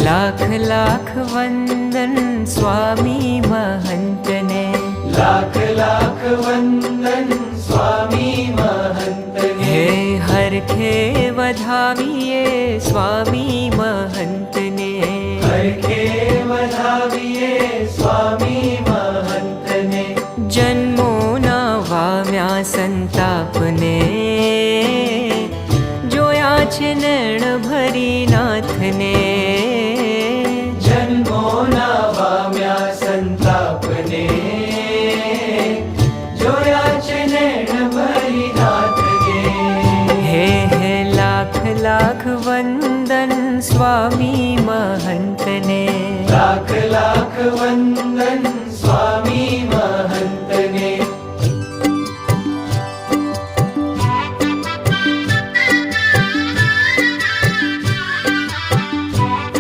લાખ લાખ વંદન સ્વામી મહંતને, લાખ લાખ વંદન સ્વામી મહંતને. હે હરખે વધાવીએ સ્વામી મહંતને, હરખે વધાવીએ સ્વામી મહંતને. જન્મોના વાવ્યા સંતાપને, જોયા છે નૈણ ભરી નાથને. જન્મોના વામ્યા સંતાપને, જોયા છે નૈણ ભરી નાથને. હે હે લાખ લાખ વંદન સ્વામી મહંતને, લાખ લાખ વંદન